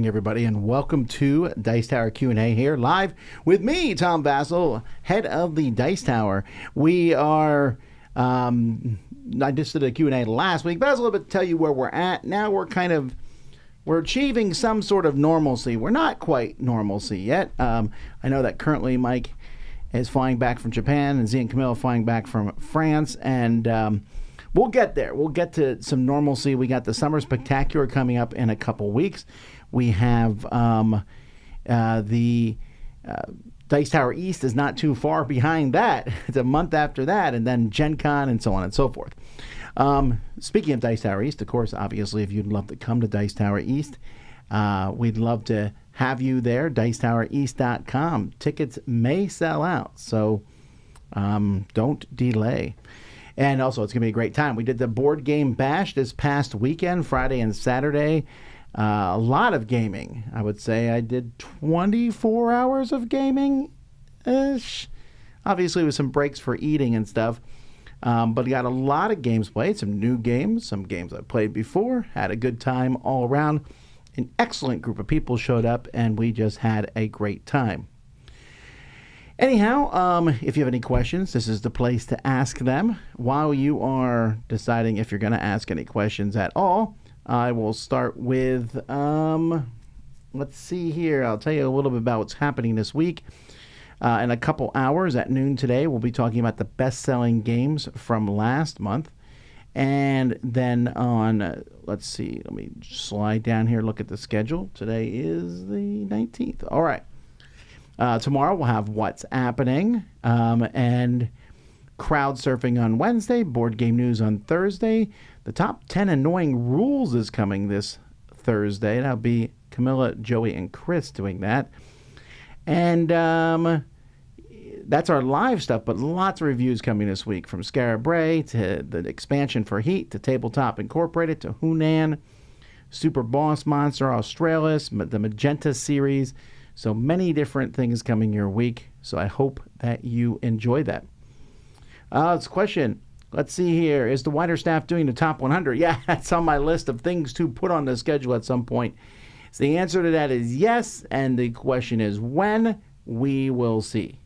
everybody, and welcome to Dice Tower Q&A here, live with me, Tom Vasel, head of the Dice Tower. We are, I just did a Q&A last week, but I was a little bit to tell you where we're at. Now we're achieving some sort of normalcy. We're not quite normalcy yet. I know that currently Mike is flying back from Japan, and Z and Camille flying back from France, and we'll get there. We'll get to some normalcy. We got the Summer Spectacular coming up in a couple weeks. We have the Dice Tower East is not too far behind that. It's a month after that, and then Gen Con and so on and so forth. Speaking of Dice Tower East, of course, obviously, if you'd love to come to Dice Tower East, we'd love to have you there. DicetowerEast.com. Tickets may sell out, so don't delay. And also, it's going to be a great time. We did the board game bash this past weekend, Friday and Saturday. A lot of gaming, I would say. I did 24 hours of gaming-ish. Obviously, with some breaks for eating and stuff. But I got a lot of games played, some new games, some games I've played before. Had a good time all around. An excellent group of people showed up, and we just had a great time. Anyhow, if you have any questions, this is the place to ask them. While you are deciding if you're going to ask any questions at all, I will start with, let's see here. I'll tell you a little bit about what's happening this week. In a couple hours at noon today, we'll be talking about the best-selling games from last month. And then on, let's see, let me slide down here, look at the schedule. Today is the 19th. All right. Tomorrow we'll have What's Happening and Crowd Surfing on Wednesday, Board Game News on Thursday. The Top 10 Annoying Rules is coming this Thursday. That'll be Camilla, Joey, and Chris doing that. And that's our live stuff, but lots of reviews coming this week, from Scarab Bray to the expansion for Heat to Tabletop Incorporated to Hunan, Super Boss Monster Australis, the Magenta series. So many different things coming your week. So I hope that you enjoy that. It's a question. Let's see here. Is the wider staff doing the top 100? Yeah, that's on my list of things to put on the schedule at some point. So the answer to that is yes. And the question is when. We will see.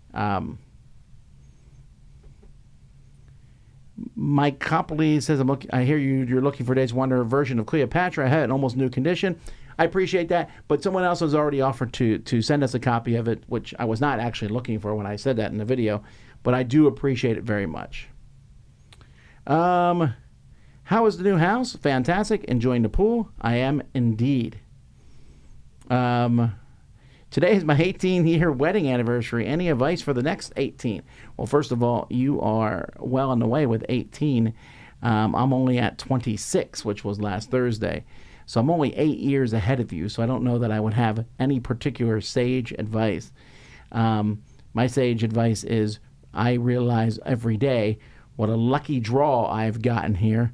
Mike Copley says, I hear you're looking for Days Wonder version of Cleopatra. I had an almost new condition. I appreciate that, but someone else has already offered to send us a copy of it, which I was not actually looking for when I said that in the video, but I do appreciate it very much. How is the new house? Fantastic. Enjoying the pool? I am indeed. Today is my 18-year wedding anniversary. Any advice for the next 18? Well, first of all, you are well on the way with 18. I'm only at 26, which was last Thursday. So I'm only 8 years ahead of you, so I don't know that I would have any particular sage advice. My sage advice is I realize every day what a lucky draw I've gotten here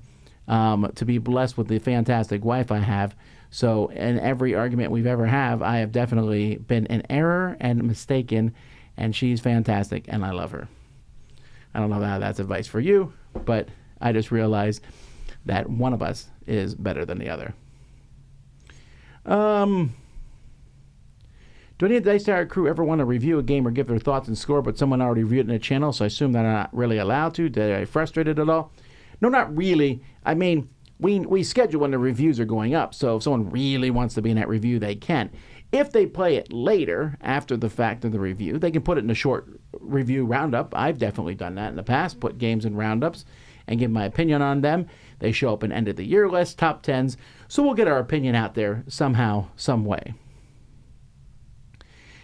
to be blessed with the fantastic wife I have. So in every argument we've ever had, I have definitely been in error and mistaken, and she's fantastic, and I love her. I don't know how that's advice for you, but I just realized that one of us is better than the other. Do any of the Dice Tower crew ever want to review a game or give their thoughts and score, but someone already reviewed it in the channel, so I assume they're not really allowed to? Did I frustrated at all? No, not really. I mean, we schedule when the reviews are going up, so if someone really wants to be in that review, they can. If they play it later, after the fact of the review, they can put it in a short review roundup. I've definitely done that in the past, put games in roundups and give my opinion on them. They show up in end of the year list, top 10s, so we'll get our opinion out there somehow, some way.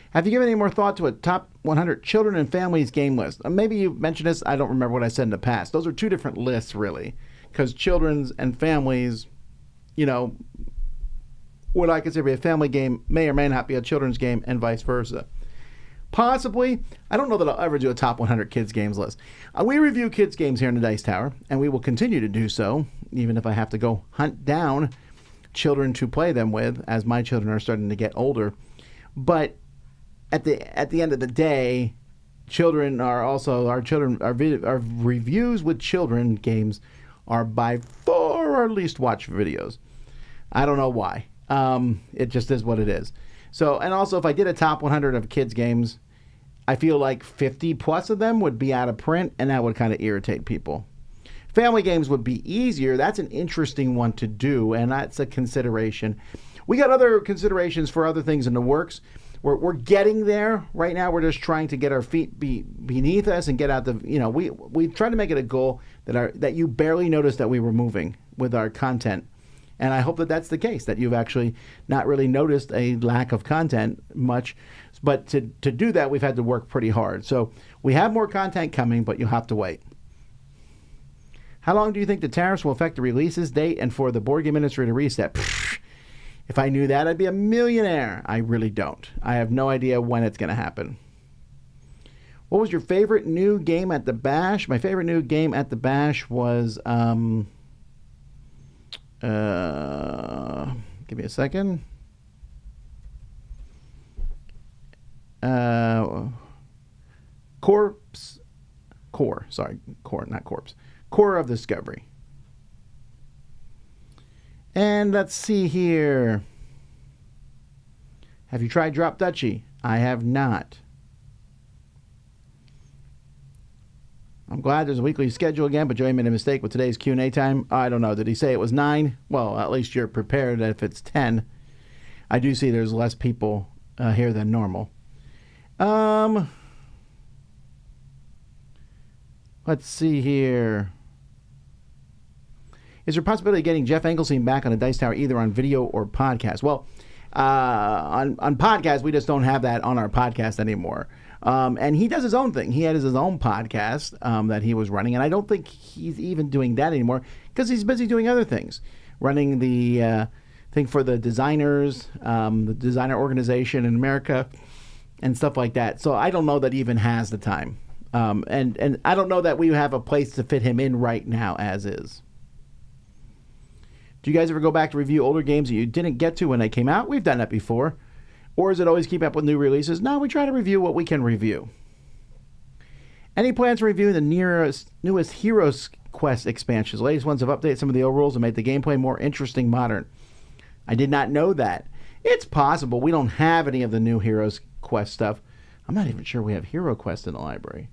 Have you given any more thought to a top 100 children and families game list? Maybe you mentioned this. I don't remember what I said in the past. Those are two different lists, really, because children's and families, you know, what I consider to be a family game may or may not be a children's game, and vice versa. Possibly. I don't know that I'll ever do a top 100 kids games list. We review kids games here in the Dice Tower, and we will continue to do so, even if I have to go hunt down children to play them with, as my children are starting to get older. But at the end of the day, children are also our reviews with children games are by far our least watched videos. I don't know why. It just is what it is. So, and also, if I did a top 100 of kids' games, I feel like 50 plus of them would be out of print, and that would kind of irritate people. Family games would be easier. That's an interesting one to do, and that's a consideration. We got other considerations for other things in the works. We're getting there. Right now, we're just trying to get our feet beneath us and get out the, we try to make it a goal that you barely notice that we were moving with our content. And I hope that that's the case, that you've actually not really noticed a lack of content much. But to do that, we've had to work pretty hard. So we have more content coming, but you'll have to wait. How long do you think the tariffs will affect the releases date and for the board game industry to reset? Pfft, if I knew that, I'd be a millionaire. I really don't. I have no idea when it's going to happen. What was your favorite new game at the Bash? My favorite new game at the Bash was... give me a second. Core of Discovery. And let's see here. Have you tried Drop Dutchie? I have not. I'm glad there's a weekly schedule again, but Joey made a mistake with today's Q&A time. I don't know. Did he say it was 9? Well, at least you're prepared if it's 10. I do see there's less people here than normal. Let's see here. Is there a possibility of getting Jeff Engelstein back on the Dice Tower either on video or podcast? Well, on podcast, we just don't have that on our podcast anymore. And he does his own thing. He had his own podcast that he was running, and I don't think he's even doing that anymore because he's busy doing other things, running the thing for the designers, the designer organization in America, and stuff like that. So I don't know that he even has the time, and I don't know that we have a place to fit him in right now as is. Do you guys ever go back to review older games that you didn't get to when they came out? We've done that before. Or is it always keep up with new releases? No, we try to review what we can review. Any plans to review the newest Heroes Quest expansions? The latest ones have updated some of the old rules and made the gameplay more interesting, modern. I did not know that. It's possible. We don't have any of the new Heroes Quest stuff. I'm not even sure we have Hero Quest in the library.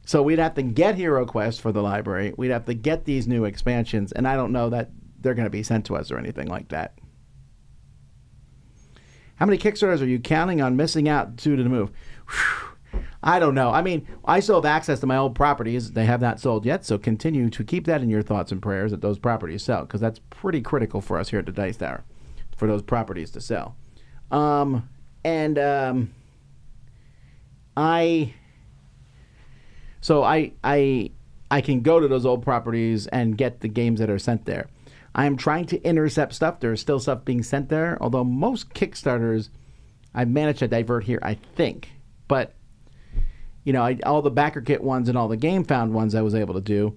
So we'd have to get Hero Quest for the library. We'd have to get these new expansions, and I don't know that they're going to be sent to us or anything like that. How many Kickstarters are you counting on missing out due to the move? Whew. I don't know. I mean, I still have access to my old properties. They have not sold yet, so continue to keep that in your thoughts and prayers that those properties sell, because that's pretty critical for us here at the Dice Tower, for those properties to sell. I can go to those old properties and get the games that are sent there. I am trying to intercept stuff. There's still stuff being sent there, although most Kickstarters I've managed to divert here, I think. But, all the backer kit ones and all the game found ones I was able to do.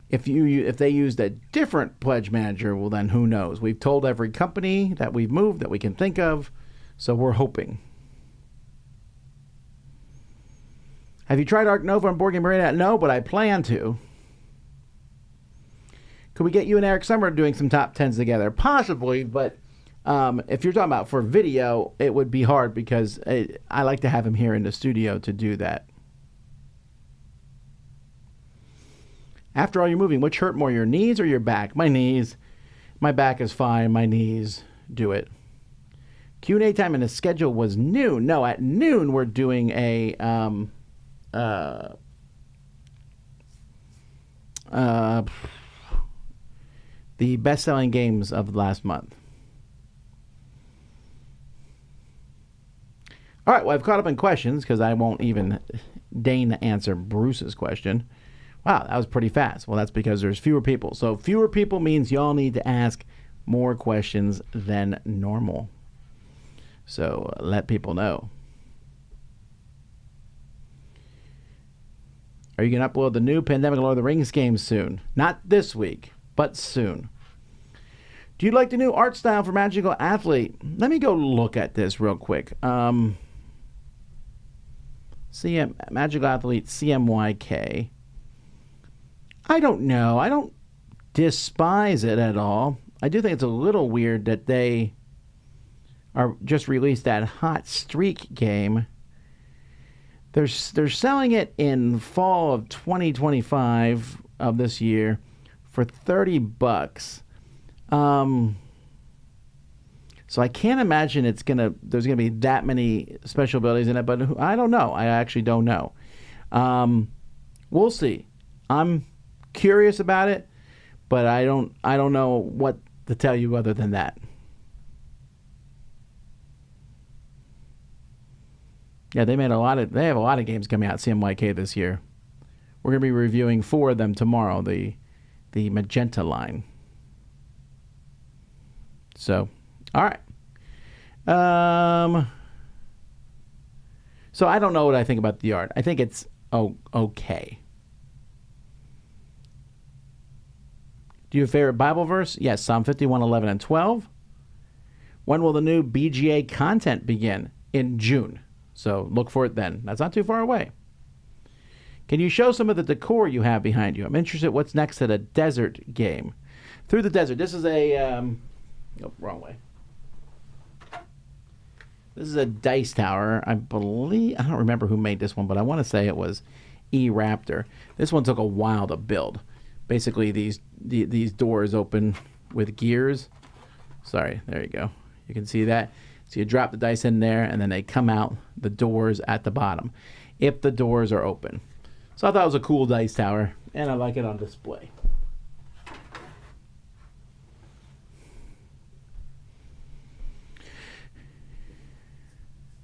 If they used a different pledge manager, well, then who knows? We've told every company that we've moved that we can think of, so we're hoping. Have you tried Arc Nova on Board Game Arena? No, but I plan to. Could we get you and Eric Summer doing some top 10s together? Possibly, but if you're talking about for video, it would be hard because I like to have him here in the studio to do that. After all, you're moving. Which hurt more, your knees or your back? My knees. My back is fine. My knees do it. Q&A time in the schedule was noon. No, at noon we're doing a... the best-selling games of last month. All right, well, I've caught up in questions because I won't even deign to answer Bruce's question. Wow, that was pretty fast. Well, that's because there's fewer people. So fewer people means y'all need to ask more questions than normal. So let people know. Are you going to upload the new Pandemic Lord of the Rings game soon? Not this week, but soon. Do you like the new art style for Magical Athlete? Let me go look at this real quick. Magical Athlete CMYK. I don't know. I don't despise it at all. I do think it's a little weird that they are just released that Hot Streak game. They're selling it in fall of 2025 of this year for $30. So I can't imagine there's gonna be that many special abilities in it, but I don't know. I actually don't know. We'll see. I'm curious about it, but I don't know what to tell you other than that. Yeah, they have a lot of games coming out CMYK this year. We're gonna be reviewing 4 of them tomorrow. The Magenta line. So, all right. So I don't know what I think about the art. I think it's okay. Do you have a favorite Bible verse? Yes, Psalm 51:11 and 12. When will the new BGA content begin? In June. So look for it then. That's not too far away. Can you show some of the decor you have behind you? I'm interested what's next at a desert game. Through the Desert. This is a... wrong way. This is a dice tower. I believe... I don't remember who made this one, but I want to say it was E-Raptor. This one took a while to build. Basically, these doors open with gears. Sorry, there you go. You can see that. So you drop the dice in there, and then they come out the doors at the bottom, if the doors are open. So I thought it was a cool dice tower, and I like it on display.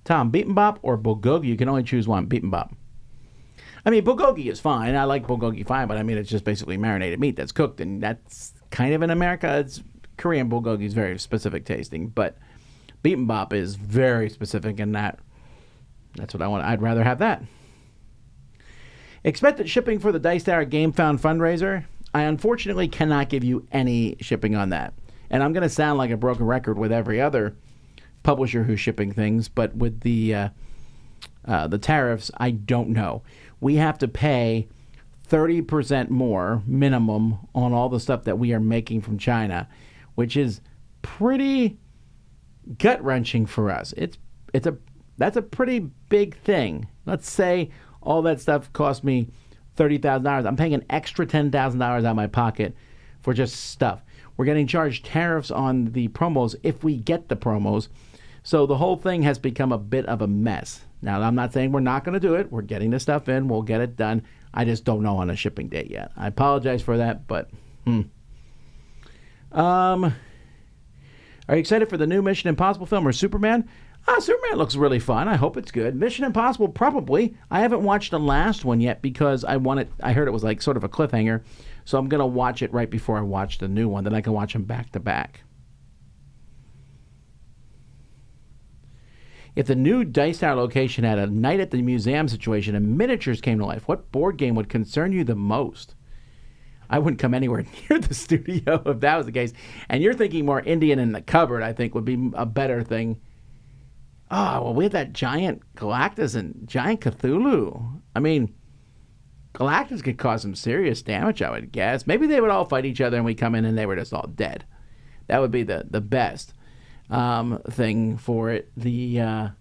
Tom, Beat 'em Bop or bulgogi? You can only choose one. Beat 'em Bop. I mean, bulgogi is fine. I like bulgogi fine, but I mean, it's just basically marinated meat that's cooked, and that's kind of in America. It's Korean bulgogi is very specific tasting, but Beat 'em Bop is very specific in that. That's what I want. I'd rather have that. Expected shipping for the Dice Tower Game Found fundraiser. I unfortunately cannot give you any shipping on that, and I'm going to sound like a broken record with every other publisher who's shipping things, but with the tariffs, I don't know. We have to pay 30% more minimum on all the stuff that we are making from China, which is pretty gut-wrenching for us. That's a pretty big thing. Let's say all that stuff cost me $30,000. I'm paying an extra $10,000 out of my pocket for just stuff. We're getting charged tariffs on the promos if we get the promos. So the whole thing has become a bit of a mess. Now, I'm not saying we're not going to do it. We're getting the stuff in. We'll get it done. I just don't know on a shipping date yet. I apologize for that, but... Are you excited for the new Mission Impossible film or Superman? Superman looks really fun. I hope it's good. Mission Impossible, probably. I haven't watched the last one yet because I heard it was like sort of a cliffhanger. So I'm going to watch it right before I watch the new one. Then I can watch them back to back. If the new Dice Tower location had a night at the museum situation and miniatures came to life, what board game would concern you the most? I wouldn't come anywhere near the studio if that was the case. And you're thinking more Indian in the cupboard, I think, would be a better thing. Oh, well, we have that giant Galactus and giant Cthulhu. I mean, Galactus could cause some serious damage, I would guess. Maybe they would all fight each other and we come in and they were just all dead. That would be the best thing for it. There's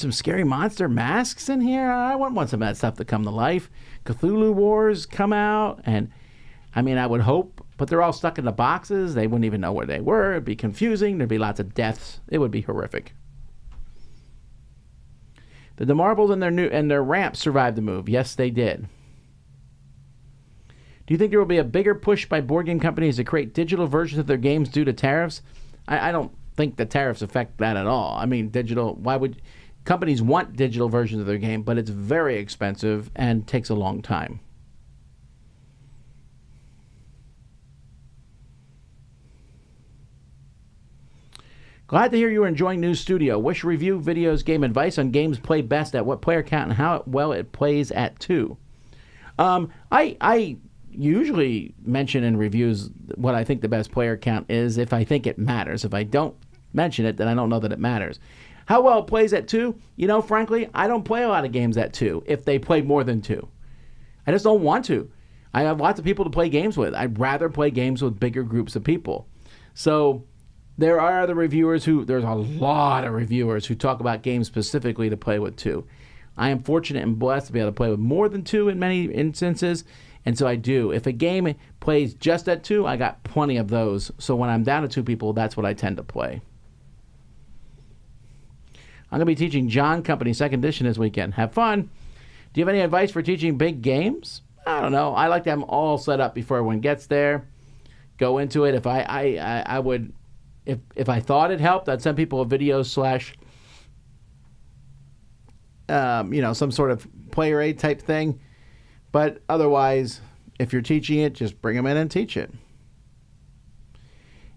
some scary monster masks in here. I want some of that stuff to come to life. Cthulhu Wars come out, and I mean, I would hope, but they're all stuck in the boxes. They wouldn't even know where they were. It'd be confusing. There'd be lots of deaths. It would be horrific. The Marbles and their ramps survived the move. Yes, they did. Do you think there will be a bigger push by board game companies to create digital versions of their games due to tariffs? I don't think the tariffs affect that at all. I mean, why would companies want digital versions of their game, but it's very expensive and takes a long time. Glad to hear you are enjoying new studio. Wish review videos, game advice on games play best at what player count and how well it plays at 2. I usually mention in reviews what I think the best player count is if I think it matters. If I don't mention it, then I don't know that it matters. How well it plays at 2? You know, frankly, I don't play a lot of games at 2 if they play more than 2. I just don't want to. I have lots of people to play games with. I'd rather play games with bigger groups of people. So there are other reviewers there's a lot of reviewers who talk about games specifically to play with two. I am fortunate and blessed to be able to play with more than two in many instances, and so I do. If a game plays just at two, I got plenty of those. So when I'm down to two people, that's what I tend to play. I'm going to be teaching John Company 2nd edition this weekend. Have fun. Do you have any advice for teaching big games? I don't know. I like to have them all set up before everyone gets there. Go into it. If I would, if I thought it helped, I'd send people a video / some sort of player aid type thing. But otherwise, if you're teaching it, just bring them in and teach it.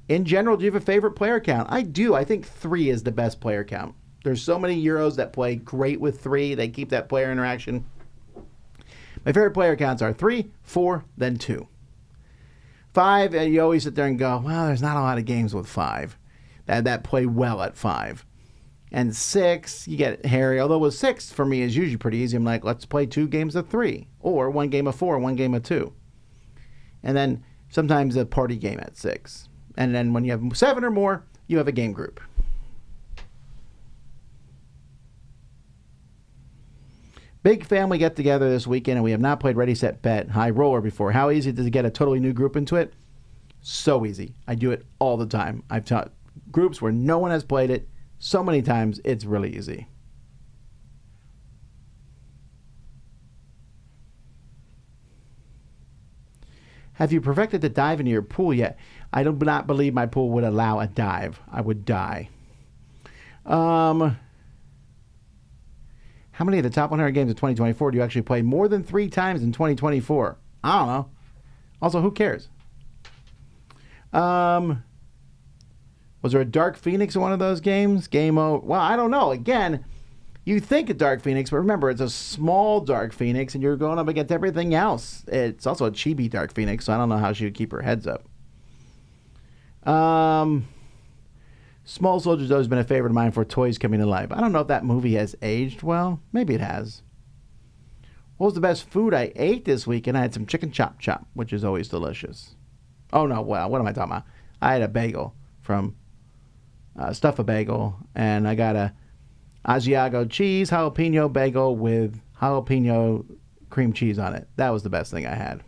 In general, do you have a favorite player count? I do. I think 3 is the best player count. There's so many Euros that play great with 3. They keep that player interaction. My favorite player counts are 3, 4, then 2. 5, you always sit there and go, well, there's not a lot of games with 5 that play well at 5. And 6, you get hairy. Although with 6, for me, is usually pretty easy. I'm like, let's play 2 games of 3. Or 1 game of 4, 1 game of 2. And then sometimes a party game at 6. And then when you have 7 or more, you have a game group. Big family get-together this weekend, and we have not played Ready, Set, Bet, High Roller before. How easy is it to get a totally new group into it? So easy. I do it all the time. I've taught groups where no one has played it so many times, it's really easy. Have you perfected the dive into your pool yet? I do not believe my pool would allow a dive. I would die. How many of the top 100 games of 2024 do you actually play more than 3 times in 2024? I don't know. Also, who cares? Was there a Dark Phoenix in one of those games? Game over. Well, I don't know. Again, you think of Dark Phoenix, but remember, it's a small Dark Phoenix, and you're going up against everything else. It's also a chibi Dark Phoenix, so I don't know how she would keep her heads up. Small Soldiers has always been a favorite of mine for toys coming to life. I don't know if that movie has aged well. Maybe it has. What was the best food I ate this weekend? I had some chicken chop, which is always delicious. Oh, no. Well, what am I talking about? I had a bagel from Stuff a Bagel, and I got a Asiago cheese jalapeno bagel with jalapeno cream cheese on it. That was the best thing I had.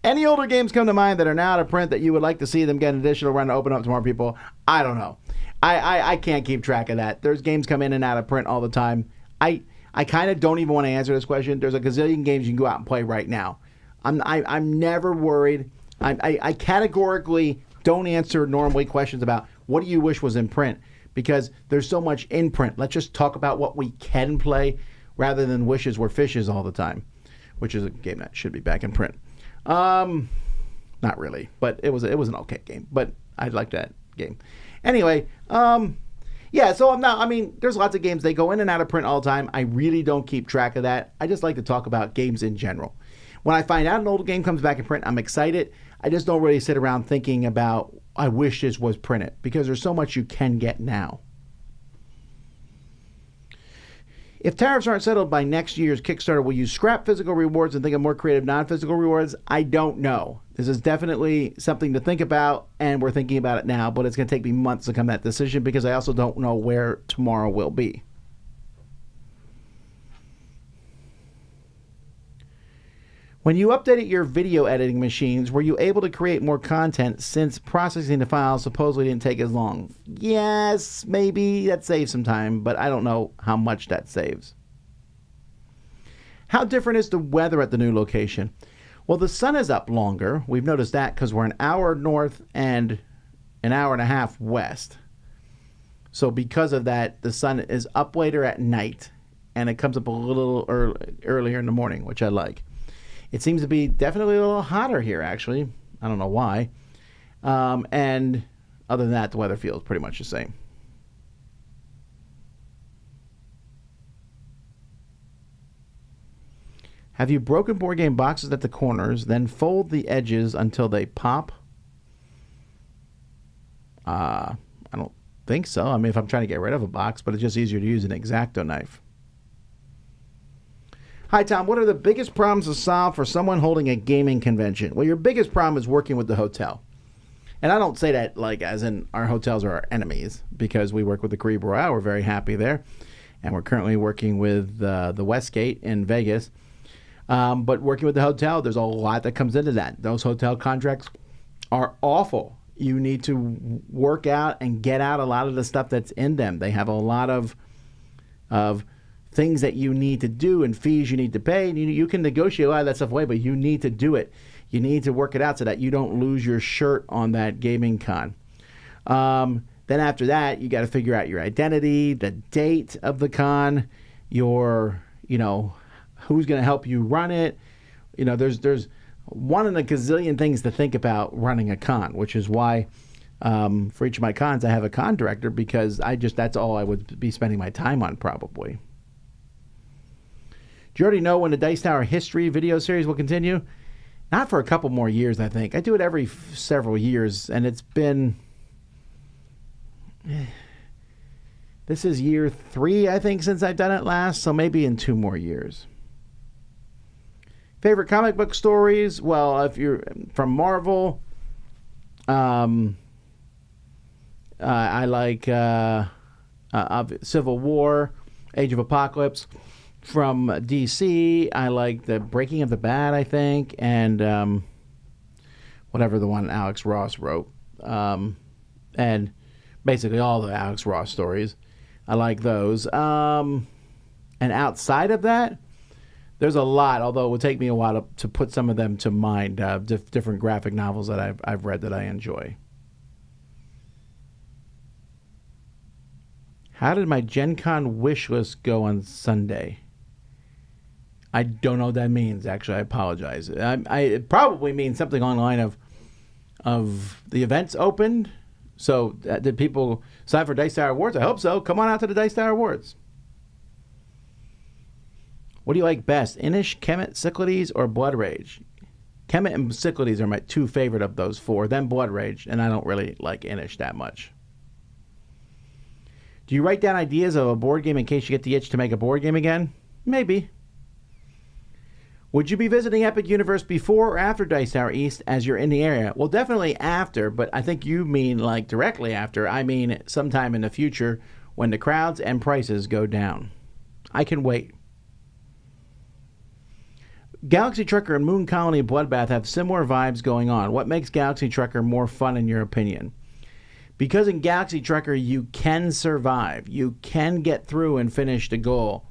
Any older games come to mind that are now out of print that you would like to see them get an additional run to open up to more people? I don't know. I can't keep track of that. There's games come in and out of print all the time. I kind of don't even want to answer this question. There's a gazillion games you can go out and play right now. I'm never worried. I categorically don't answer normally questions about what do you wish was in print, because there's so much in print. Let's just talk about what we can play rather than wishes were fishes all the time, which is a game that should be back in print. Not really, but it was an okay game, but I liked that game. Anyway, yeah, so there's lots of games. They go in and out of print all the time. I really don't keep track of that. I just like to talk about games in general. When I find out an old game comes back in print, I'm excited. I just don't really sit around thinking about, I wish this was printed, because there's so much you can get now. If tariffs aren't settled by next year's Kickstarter, will you scrap physical rewards and think of more creative non-physical rewards? I don't know. This is definitely something to think about, and we're thinking about it now, but it's going to take me months to come to that decision because I also don't know where tomorrow will be. When you updated your video editing machines, were you able to create more content since processing the files supposedly didn't take as long? Yes, maybe. That saves some time, but I don't know how much that saves. How different is the weather at the new location? Well, the sun is up longer. We've noticed that because we're an hour north and an hour and a half west. So because of that, the sun is up later at night, and it comes up a little earlier in the morning, which I like. It seems to be definitely a little hotter here, actually. I don't know why. And other than that, the weather feels pretty much the same. Have you broken board game boxes at the corners, then fold the edges until they pop? I don't think so. I mean, if I'm trying to get rid of a box, but it's just easier to use an X-Acto knife. Hi, Tom. What are the biggest problems to solve for someone holding a gaming convention? Well, your biggest problem is working with the hotel. And I don't say that like as in our hotels are our enemies, because we work with the Caribe Royale. We're very happy there. And we're currently working with the Westgate in Vegas. But working with the hotel, there's a lot that comes into that. Those hotel contracts are awful. You need to work out and get out a lot of the stuff that's in them. They have a lot of things that you need to do and fees you need to pay. And you can negotiate a lot of that stuff away, but you need to do it. You need to work it out so that you don't lose your shirt on that gaming con. Then after that, you got to figure out your identity, the date of the con, who's going to help you run it. There's one in a gazillion things to think about running a con, which is why for each of my cons I have a con director, because that's all I would be spending my time on probably. Do you already know when the Dice Tower History video series will continue? Not for a couple more years, I think. I do it every several years, and it's been... This is year 3, I think, since I've done it last, so maybe in 2 more years. Favorite comic book stories? Well, if you're from Marvel, I like Civil War, Age of Apocalypse. From DC, I like the Breaking of the Bad, I think, and whatever the one Alex Ross wrote. And basically all the Alex Ross stories. I like those. And outside of that, there's a lot, although it would take me a while to put some of them to mind, different graphic novels that I've read that I enjoy. How did my Gen Con wish list go on Sunday? I don't know what that means, actually. I apologize. It probably means something on the line of the events opened. So did people sign for Dice Tower Awards? I hope so. Come on out to the Dice Tower Awards. What do you like best? Inish, Kemet, Cyclades, or Blood Rage? Kemet and Cyclades are my 2 favorite of those 4. Then Blood Rage, and I don't really like Inish that much. Do you write down ideas of a board game in case you get the itch to make a board game again? Maybe. Would you be visiting Epic Universe before or after Dice Tower East as you're in the area? Well, definitely after, but I think you mean like directly after. I mean sometime in the future when the crowds and prices go down. I can wait. Galaxy Trucker and Moon Colony Bloodbath have similar vibes going on. What makes Galaxy Trucker more fun in your opinion? Because in Galaxy Trucker you can survive. You can get through and finish the goal.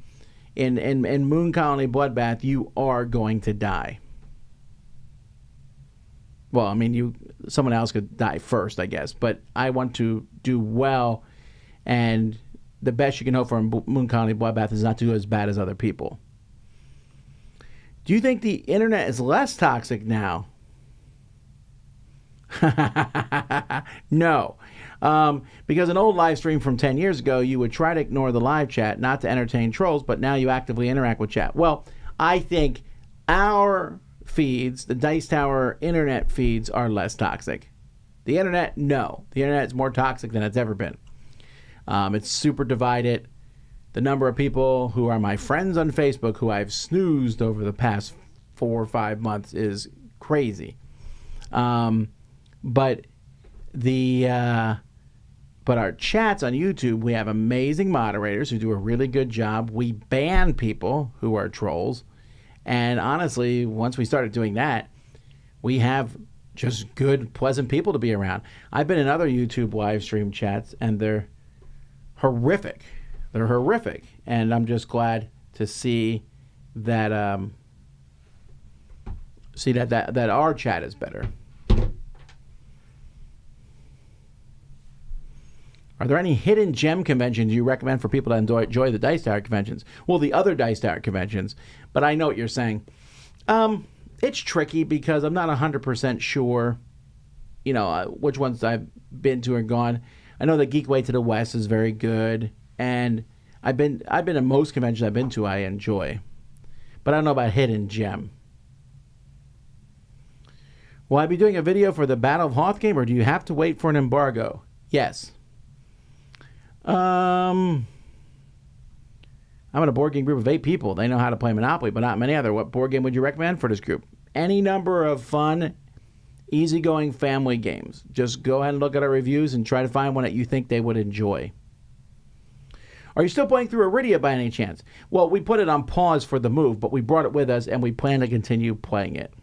In Moon Colony Bloodbath, you are going to die. Well, I mean, someone else could die first, I guess. But I want to do well, and the best you can hope for in Moon Colony Bloodbath is not to do as bad as other people. Do you think the internet is less toxic now? No. Because an old live stream from 10 years ago, you would try to ignore the live chat, not to entertain trolls, but now you actively interact with chat. Well, I think our feeds, the Dice Tower internet feeds, are less toxic. The internet, no. The internet is more toxic than it's ever been. It's super divided. The number of people who are my friends on Facebook who I've snoozed over the past 4 or 5 months is crazy. But our chats on YouTube, we have amazing moderators who do a really good job. We ban people who are trolls. And honestly, once we started doing that, we have just good, pleasant people to be around. I've been in other YouTube live stream chats, and they're horrific. They're horrific. And I'm just glad to see that that our chat is better. Are there any hidden gem conventions you recommend for people to enjoy the Dice Tower conventions? Well, the other Dice Tower conventions, but I know what you're saying. It's tricky because I'm not 100% sure, which ones I've been to and gone. I know the Geek Way to the West is very good, and I've been to most conventions I've been to I enjoy, but I don't know about hidden gem. Will I be doing a video for the Battle of Hoth game, or do you have to wait for an embargo? Yes. I'm in a board game group of 8 people. They know how to play Monopoly, but not many other. What board game would you recommend for this group? Any number of fun, easygoing family games. Just go ahead and look at our reviews and try to find one that you think they would enjoy. Are you still playing through Iridia by any chance? Well, we put it on pause for the move, but we brought it with us and we plan to continue playing it.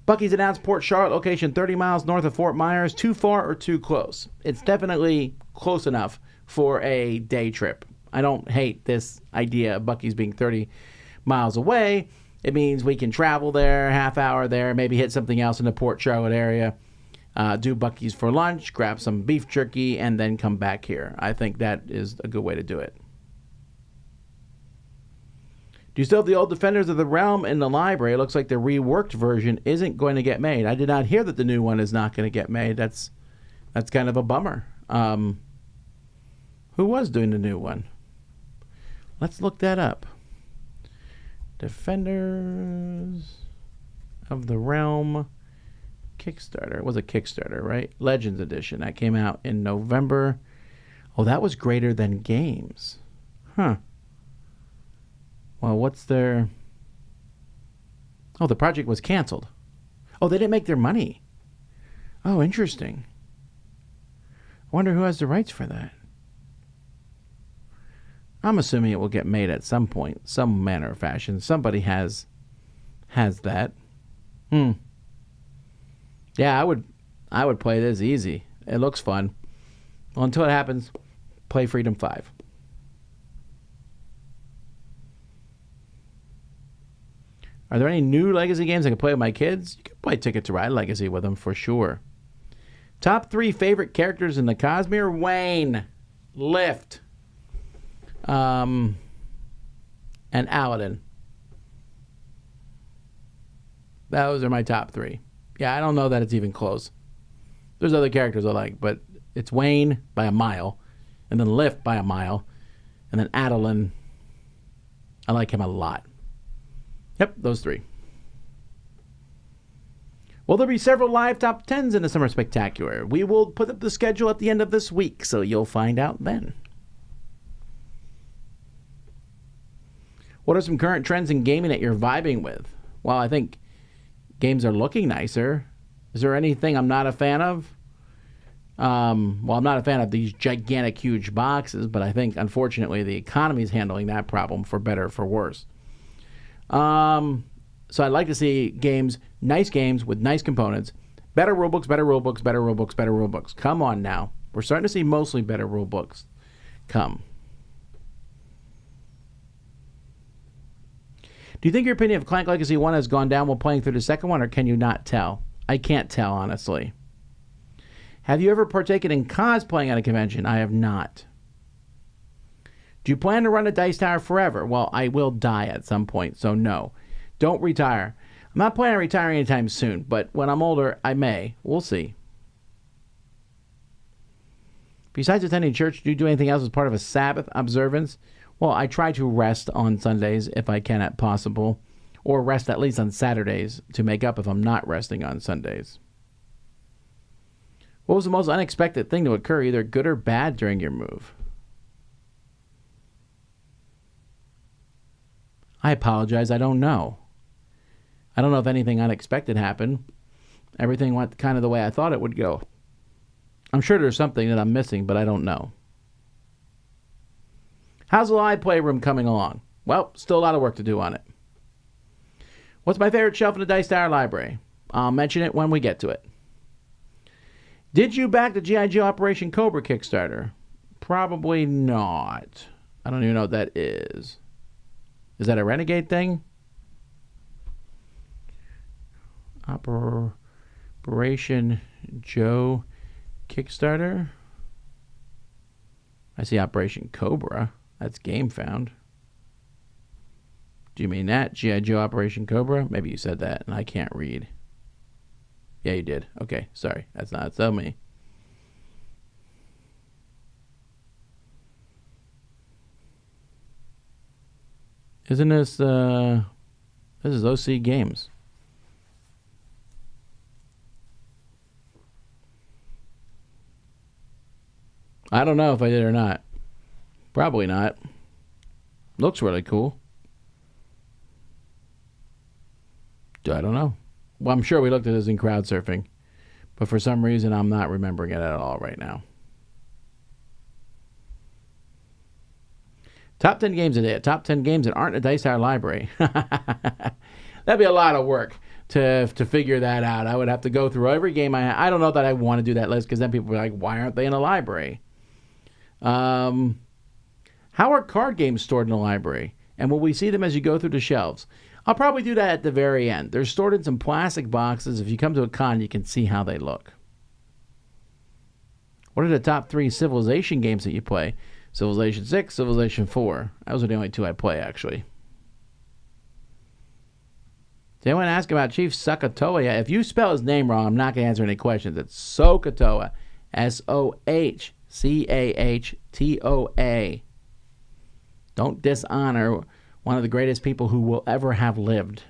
Bucky's announced Port Charlotte location 30 miles north of Fort Myers. Too far or too close? It's definitely close enough for a day trip. I don't hate this idea of Bucky's being 30 miles away. It means we can travel there, half hour there, maybe hit something else in the Port Charlotte area, do Bucky's for lunch, grab some beef jerky, and then come back here. I think that is a good way to do it. Do you still have the old Defenders of the Realm in the library? It looks like the reworked version isn't going to get made. I did not hear that the new one is not going to get made. That's kind of a bummer. Who was doing the new one? Let's look that up. Defenders of the Realm Kickstarter. It was a Kickstarter, right? Legends Edition. That came out in November. Oh, that was Greater Than Games. Huh. Well, what's their... Oh, the project was canceled. Oh, they didn't make their money. Oh, interesting. I wonder who has the rights for that. I'm assuming it will get made at some point, some manner or fashion. Somebody has that. Yeah, I would play this easy. It looks fun. Well, until it happens, play Freedom 5. Are there any new Legacy games I can play with my kids? You can play Ticket to Ride Legacy with them for sure. Top 3 favorite characters in the Cosmere? Wayne, Lift, and Aladdin. Those are my top 3. Yeah, I don't know that it's even close. There's other characters I like, but it's Wayne by a mile, and then Lift by a mile, and then Aladdin. I like him a lot. Yep, those 3. Well, there'll be several live top 10s in the Summer Spectacular. We will put up the schedule at the end of this week, so you'll find out then. What are some current trends in gaming that you're vibing with? Well, I think games are looking nicer. Is there anything I'm not a fan of? I'm not a fan of these gigantic, huge boxes, but I think, unfortunately, the economy is handling that problem for better or for worse. So I'd like to see games, nice games with nice components, better rulebooks, better rulebooks, better rulebooks, better rulebooks. Come on now. We're starting to see mostly better rulebooks come. Do you think your opinion of Clank Legacy 1 has gone down while playing through the second one, or can you not tell? I can't tell, honestly. Have you ever partaken in cosplaying at a convention? I have not. Do you plan to run a Dice Tower forever? Well, I will die at some point, so no. Don't retire. I'm not planning on retiring anytime soon, but when I'm older, I may. We'll see. Besides attending church, do you do anything else as part of a Sabbath observance? Well, I try to rest on Sundays if I can at possible, or rest at least on Saturdays to make up if I'm not resting on Sundays. What was the most unexpected thing to occur, either good or bad, during your move? I apologize, I don't know. I don't know if anything unexpected happened. Everything went kind of the way I thought it would go. I'm sure there's something that I'm missing, but I don't know. How's the live playroom coming along? Well, still a lot of work to do on it. What's my favorite shelf in the Dice Tower library? I'll mention it when we get to it. Did you back the G.I. Joe Operation Cobra Kickstarter? Probably not. I don't even know what that is. Is that a Renegade thing? Operation Joe Kickstarter? I see Operation Cobra. That's Game Found. Do you mean that? G.I. Joe Operation Cobra? Maybe you said that and I can't read. Yeah, you did. Okay, sorry. That's me. Isn't this, this is OC Games. I don't know if I did or not. Probably not. Looks really cool. I don't know. Well, I'm sure we looked at this in crowd surfing, but for some reason I'm not remembering it at all right now. Top 10 games a day. Top 10 games that aren't in a Dice Tower library. That'd be a lot of work to figure that out. I would have to go through every game I don't know that I want to do that list, because then people will be like, why aren't they in a library? How are card games stored in a library? And will we see them as you go through the shelves? I'll probably do that at the very end. They're stored in some plastic boxes. If you come to a con, you can see how they look. What are the top 3 Civilization games that you play? Civilization 6, Civilization 4. Those are the only 2 I play, actually. Did anyone ask about Chief Sokotoa? If you spell his name wrong, I'm not going to answer any questions. It's Sokotoa. Sohchatoa. Don't dishonor one of the greatest people who will ever have lived.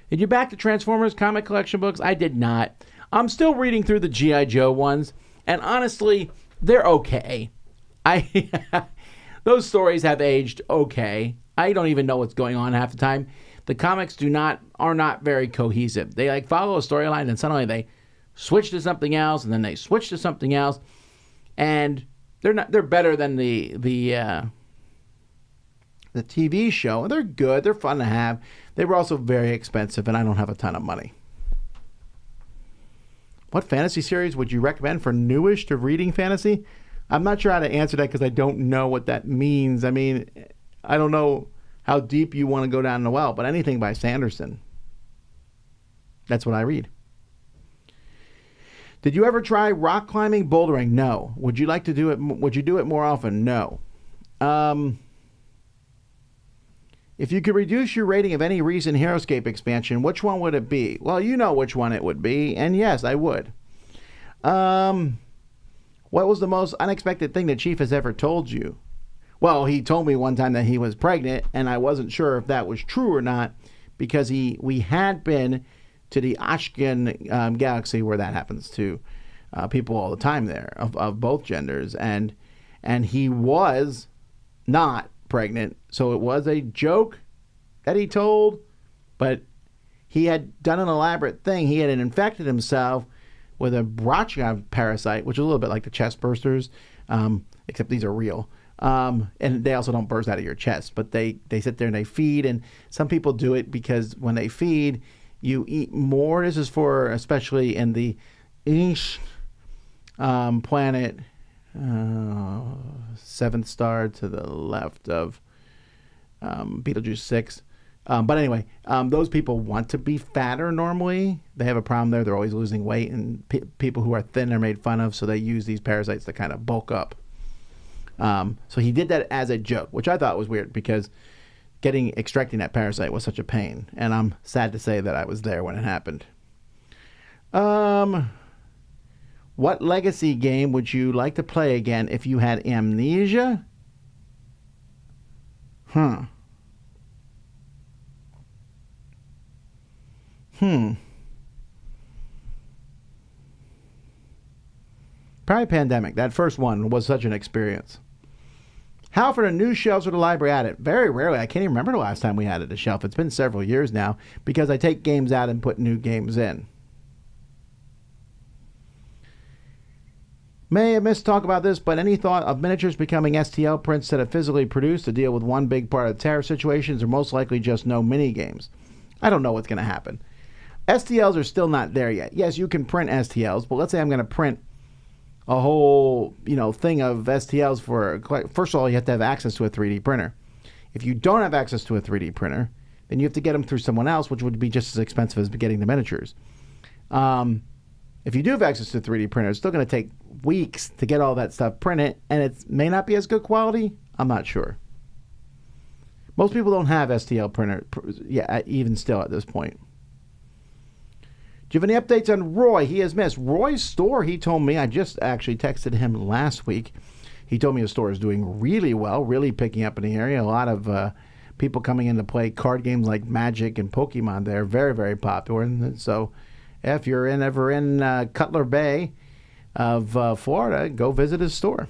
Did you back the Transformers comic collection books? I did not. I'm still reading through the G.I. Joe ones, and honestly, they're okay. Those stories have aged okay. I don't even know what's going on half the time. The comics are not very cohesive. They follow a storyline, and suddenly they switch to something else, and then they switch to something else, and they're better than the TV show. They're good. They're fun to have. They were also very expensive, and I don't have a ton of money. What fantasy series would you recommend for newish to reading fantasy? I'm not sure how to answer that because I don't know what that means. I mean, I don't know how deep you want to go down the well, but anything by Sanderson. That's what I read. Did you ever try rock climbing, bouldering? No. Would you like to do it? Would you do it more often? No. If you could reduce your rating of any recent HeroScape expansion, which one would it be? Well, you know which one it would be, and yes, I would. What was the most unexpected thing the Chief has ever told you? Well, he told me one time that he was pregnant, and I wasn't sure if that was true or not, because we had been to the Ashken galaxy, where that happens to people all the time there, of both genders, and he was not pregnant, so it was a joke that he told, but he had done an elaborate thing. He had infected himself with a Brachia parasite, which is a little bit like the chest bursters, except these are real. And they also don't burst out of your chest, but they sit there and they feed, and some people do it because when they feed, you eat more. This is for especially in the Ish planet, 7th star to the left of Betelgeuse 6. But anyway, those people want to be fatter normally. They have a problem there. They're always losing weight, and people who are thin are made fun of, so they use these parasites to kind of bulk up. So he did that as a joke, which I thought was weird because extracting that parasite was such a pain, and I'm sad to say that I was there when it happened. What legacy game would you like to play again if you had amnesia? Probably Pandemic. That first one was such an experience. How often are new shelves or the library added? Very rarely. I can't even remember the last time we added a shelf. It's been several years now because I take games out and put new games in. May have missed talk about this, but any thought of miniatures becoming STL prints that are physically produced to deal with one big part of the tariff situations, or most likely just no mini games? I don't know what's going to happen. STLs are still not there yet. Yes, you can print STLs, but let's say I'm going to print a whole, thing of STLs first of all, you have to have access to a 3D printer. If you don't have access to a 3D printer, then you have to get them through someone else, which would be just as expensive as getting the miniatures. If you do have access to a 3D printer, it's still going to take weeks to get all that stuff printed, and it may not be as good quality. I'm not sure. Most people don't have STL printer, even still at this point. Do you have any updates on Roy? He has missed. Roy's store, he told me, I just actually texted him last week. He told me his store is doing really well, really picking up in the area. A lot of people coming in to play card games like Magic and Pokemon there. Very, very popular. And so If you're ever in Cutler Bay of Florida, go visit his store.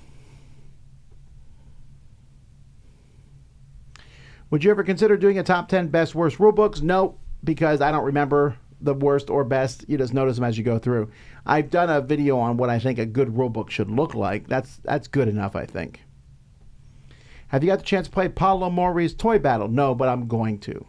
Would you ever consider doing a top 10 best worst rule books? No, because I don't remember the worst or best. You just notice them as you go through. I've done a video on what I think a good rule book should look like. That's good enough, I think. Have you got the chance to play Paulo Mori's Toy Battle? No, but I'm going to.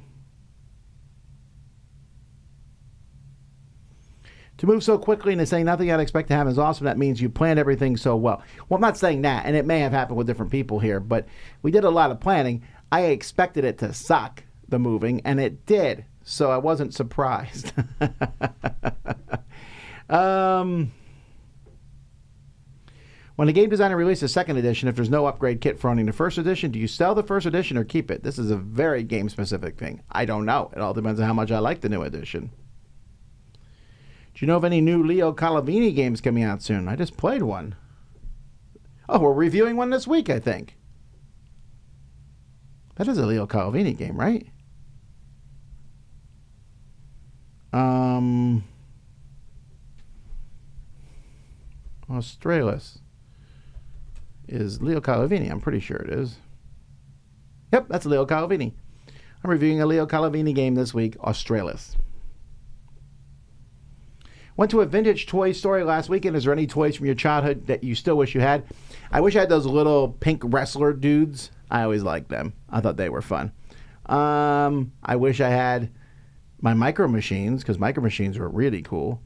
To move so quickly and to say nothing I'd expect to happen is awesome, that means you planned everything so well. Well, I'm not saying that, and it may have happened with different people here, but we did a lot of planning. I expected it to suck, the moving, and it did, so I wasn't surprised. When a game designer releases a second edition, if there's no upgrade kit for owning the first edition, do you sell the first edition or keep it? This is a very game-specific thing. I don't know. It all depends on how much I like the new edition. Do you know of any new Leo Calavini games coming out soon? I just played one. Oh, we're reviewing one this week, I think. That is a Leo Calavini game, right? Australis is Leo Calavini. I'm pretty sure it is. Yep, that's Leo Calavini. I'm reviewing a Leo Calavini game this week, Australis. Went to a vintage toy store last weekend. Is there any toys from your childhood that you still wish you had? I wish I had those little pink wrestler dudes. I always liked them. I thought they were fun. I wish I had my Micro Machines, because Micro Machines were really cool.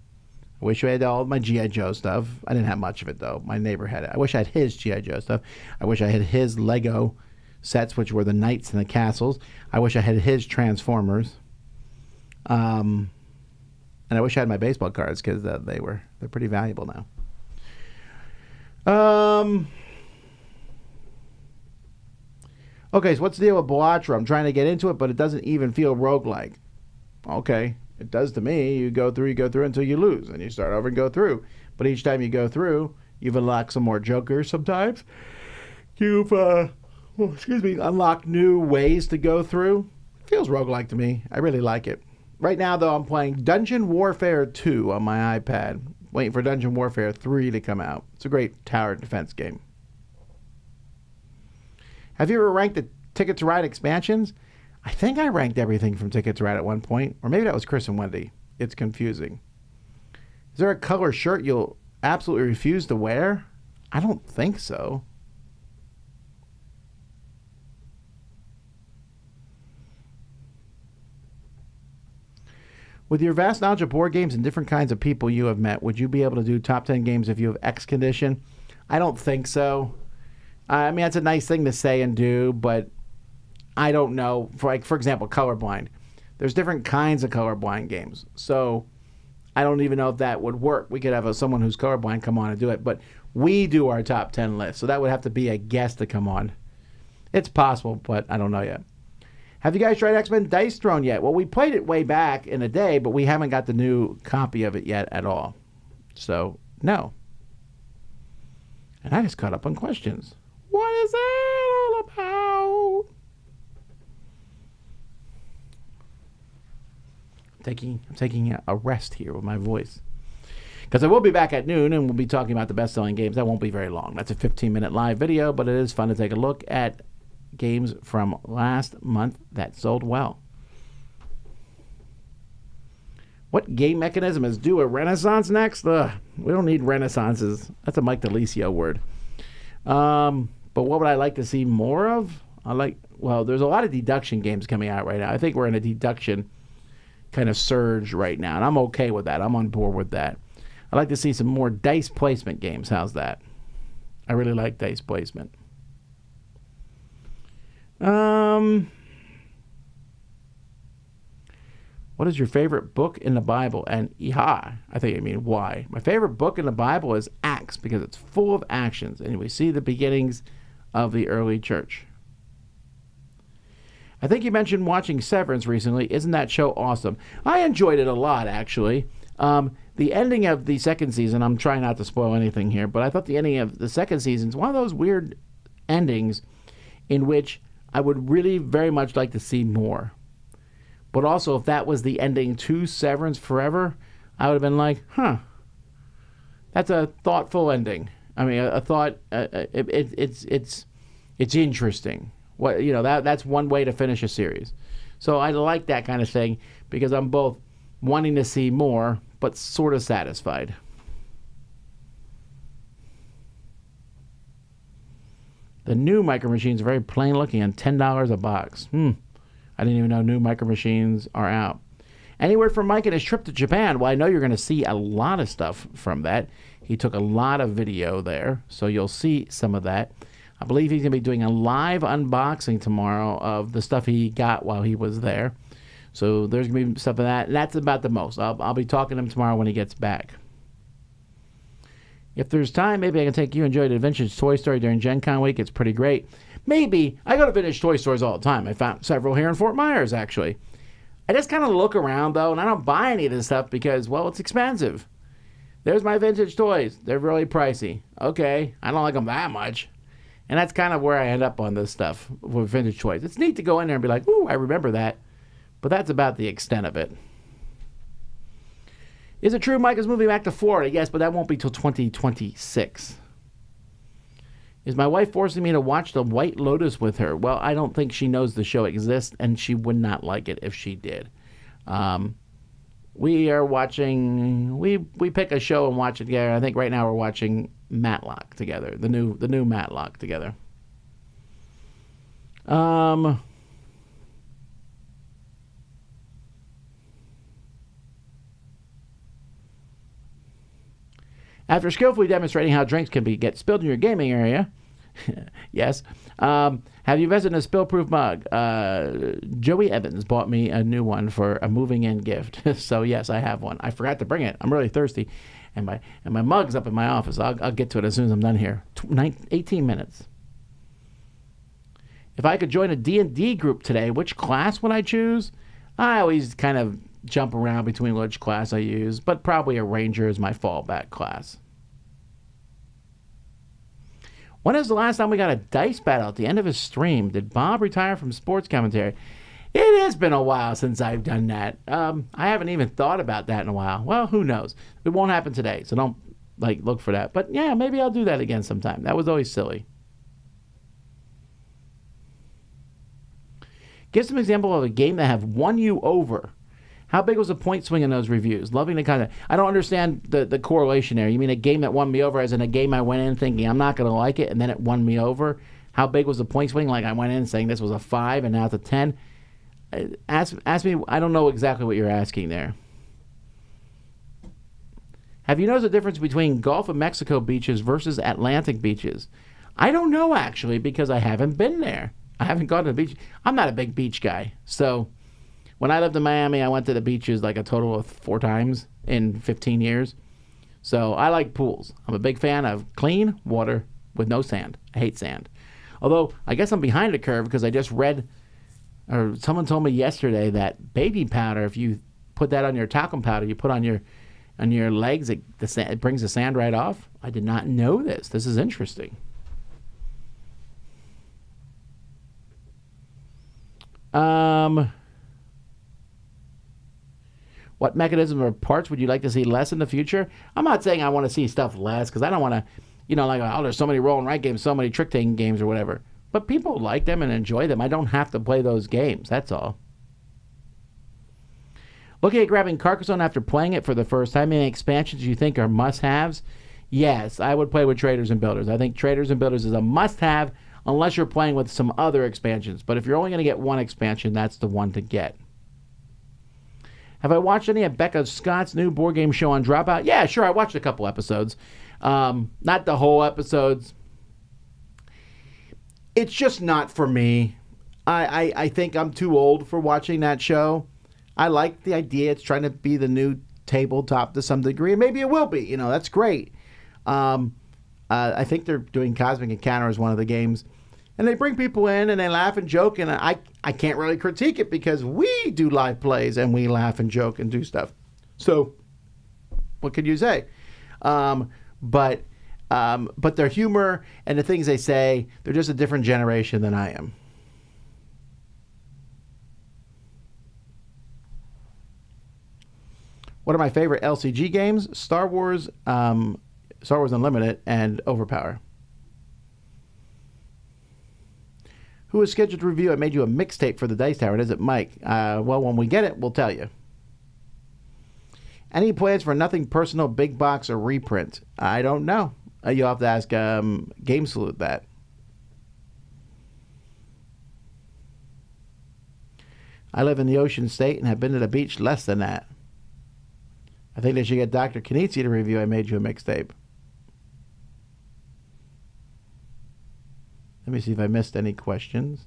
I wish I had all of my G.I. Joe stuff. I didn't have much of it, though. My neighbor had it. I wish I had his G.I. Joe stuff. I wish I had his Lego sets, which were the knights and the castles. I wish I had his Transformers. And I wish I had my baseball cards, because they're pretty valuable now. Okay, so what's the deal with Bellatra? I'm trying to get into it, but it doesn't even feel roguelike. Okay, it does to me. You go through until you lose, and you start over and go through. But each time you go through, you've unlocked some more jokers sometimes. You've, unlocked new ways to go through. It feels roguelike to me. I really like it. Right now, though, I'm playing Dungeon Warfare 2 on my iPad. Waiting for Dungeon Warfare 3 to come out. It's a great tower defense game. Have you ever ranked the Ticket to Ride expansions? I think I ranked everything from Ticket to Ride at one point. Or maybe that was Chris and Wendy. It's confusing. Is there a color shirt you'll absolutely refuse to wear? I don't think so. With your vast knowledge of board games and different kinds of people you have met, would you be able to do top 10 games if you have X condition? I don't think so. I mean, that's a nice thing to say and do, but I don't know. For example, colorblind. There's different kinds of colorblind games. So I don't even know if that would work. We could have someone who's colorblind come on and do it, but we do our top 10 list. So that would have to be a guest to come on. It's possible, but I don't know yet. Have you guys tried X-Men Dice Throne yet? Well, we played it way back in the day, but we haven't got the new copy of it yet at all. So, no. And I just caught up on questions. What is that all about? I'm taking a rest here with my voice. Because I will be back at noon, and we'll be talking about the best-selling games. That won't be very long. That's a 15-minute live video, but it is fun to take a look at games from last month that sold well. What game mechanism is due a renaissance next? We don't need renaissances. That's a Mike DeLisio word. But what would I like to see more of? There's a lot of deduction games coming out right now. I think we're in a deduction kind of surge right now, and I'm okay with that. I'm on board with that. I'd like to see some more dice placement games. How's that? I really like dice placement. What is your favorite book in the Bible? And I think I mean why. My favorite book in the Bible is Acts, because it's full of actions, and we see the beginnings of the early church. I think you mentioned watching Severance recently. Isn't that show awesome? I enjoyed it a lot, actually. The ending of the second season, I'm trying not to spoil anything here, but I thought the ending of the second season is one of those weird endings in which I would really very much like to see more. But also, if that was the ending to Severance forever, I would have been like, huh, that's a thoughtful ending. I mean, a thought. It's interesting. What that's one way to finish a series. So I like that kind of thing because I'm both wanting to see more, but sort of satisfied. The new Micro Machines are very plain looking and $10 a box. I didn't even know new Micro Machines are out. Any word from Mike and his trip to Japan? Well, I know you're going to see a lot of stuff from that. He took a lot of video there, so you'll see some of that. I believe he's going to be doing a live unboxing tomorrow of the stuff he got while he was there. So there's going to be stuff of that. And that's about the most. I'll be talking to him tomorrow when he gets back. If there's time, maybe I can take you and Joey to Vintage Toy Story during Gen Con week. It's pretty great. Maybe. I go to vintage toy stores all the time. I found several here in Fort Myers, actually. I just kind of look around, though, and I don't buy any of this stuff because, well, it's expensive. There's my vintage toys. They're really pricey. Okay, I don't like them that much. And that's kind of where I end up on this stuff with vintage toys. It's neat to go in there and be like, ooh, I remember that. But that's about the extent of it. Is it true Mike is moving back to Florida? Yes, but that won't be till 2026. Is my wife forcing me to watch The White Lotus with her? Well, I don't think she knows the show exists, and she would not like it if she did. We are watching. We pick a show and watch it together. I think right now we're watching Matlock together. The new Matlock together. After skillfully demonstrating how drinks can get spilled in your gaming area, yes, have you invested in a spill-proof mug? Joey Evans bought me a new one for a moving-in gift. So, yes, I have one. I forgot to bring it. I'm really thirsty. And my mug's up in my office. I'll get to it as soon as I'm done here. 18 minutes. If I could join a D&D group today, which class would I choose? I always kind of jump around between which class I use, but probably a ranger is my fallback class. When is the last time we got a dice battle at the end of his stream? Did Bob retire from sports commentary? It has been a while since I've done that. I haven't even thought about that in a while. Well, who knows? It won't happen today, so don't look for that. But yeah, maybe I'll do that again sometime. That was always silly. Give some example of a game that have won you over. How big was the point swing in those reviews? Loving the content. I don't understand the correlation there. You mean a game that won me over as in a game I went in thinking I'm not going to like it and then it won me over? How big was the point swing? Like I went in saying this was a 5 and now it's a 10? Ask me. I don't know exactly what you're asking there. Have you noticed the difference between Gulf of Mexico beaches versus Atlantic beaches? I don't know, actually, because I haven't been there. I haven't gone to the beach. I'm not a big beach guy, so... When I lived in Miami, I went to the beaches like a total of 4 times in 15 years. So I like pools. I'm a big fan of clean water with no sand. I hate sand. Although I guess I'm behind the curve because I just read, or someone told me yesterday that baby powder, if you put that on your talcum powder, you put on your legs, it brings the sand right off. I did not know this. This is interesting. What mechanism or parts would you like to see less in the future? I'm not saying I want to see stuff less because I don't want to, there's so many roll and write games, so many trick-taking games or whatever. But people like them and enjoy them. I don't have to play those games. That's all. Looking at grabbing Carcassonne after playing it for the first time, any expansions you think are must-haves? Yes, I would play with Traders and Builders. I think Traders and Builders is a must-have unless you're playing with some other expansions. But if you're only going to get one expansion, that's the one to get. Have I watched any of Becca Scott's new board game show on Dropout? Yeah, sure. I watched a couple episodes. Not the whole episodes. It's just not for me. I think I'm too old for watching that show. I like the idea. It's trying to be the new tabletop to some degree. And maybe it will be. That's great. I think they're doing Cosmic Encounter as one of the games. And they bring people in and they laugh and joke. And I can't really critique it because we do live plays and we laugh and joke and do stuff. So what could you say? But their humor and the things they say, they're just a different generation than I am. What are my favorite LCG games? Star Wars Unlimited, and Overpower. Who is scheduled to review? I made you a mixtape for the Dice Tower. And is it Mike? Well, when we get it, we'll tell you. Any plans for Nothing Personal, big box, or reprint? I don't know. You'll have to ask Game Salute that. I live in the Ocean State and have been to the beach less than that. I think they should get Dr. Kanitsi to review I Made You a Mixtape. Let me see if I missed any questions,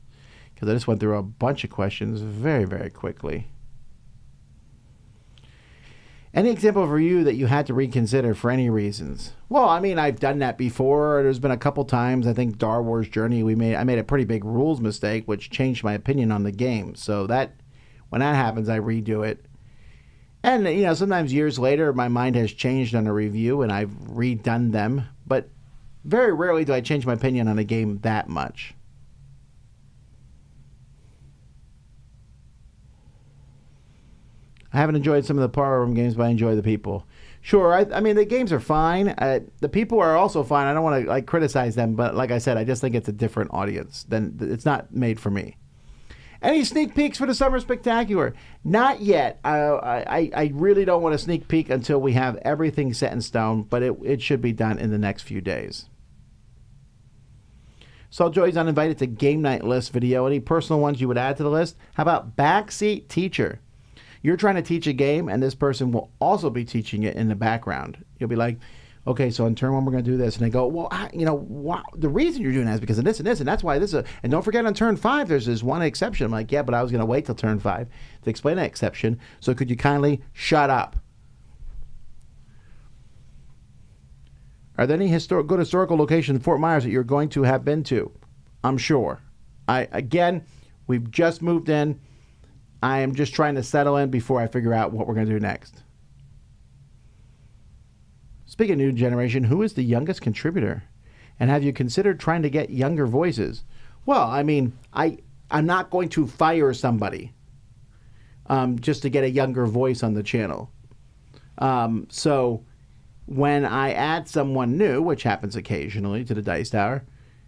because I just went through a bunch of questions very, very quickly. Any example of review that you had to reconsider for any reasons? Well, I mean, I've done that before. There's been a couple times. I think Star Wars Journey, I made a pretty big rules mistake, which changed my opinion on the game. So when that happens, I redo it. And, sometimes years later, my mind has changed on a review, and I've redone them. But very rarely do I change my opinion on a game that much. I haven't enjoyed some of the Power Room games, but I enjoy the people. Sure, I mean, the games are fine. The people are also fine. I don't want to criticize them, but like I said, I just think it's a different audience. It's not made for me. Any sneak peeks for the Summer Spectacular? Not yet. I really don't want to sneak peek until we have everything set in stone, but it should be done in the next few days. Saw Joey's uninvited to game night list video. Any personal ones you would add to the list? How about backseat teacher? You're trying to teach a game, and this person will also be teaching it in the background. You'll be like, okay, so in turn one, we're going to do this. And they go, well, the reason you're doing that is because of this and this, and that's why this is. And don't forget on turn 5, there's this one exception. I'm like, yeah, but I was going to wait till turn 5 to explain that exception. So could you kindly shut up? Are there any good historical locations in Fort Myers that you're going to have been to? I'm sure. We've just moved in. I am just trying to settle in before I figure out what we're going to do next. Speaking of new generation, who is the youngest contributor? And have you considered trying to get younger voices? Well, I mean, I'm not going to fire somebody just to get a younger voice on the channel. So when I add someone new, which happens occasionally to the Dice Tower,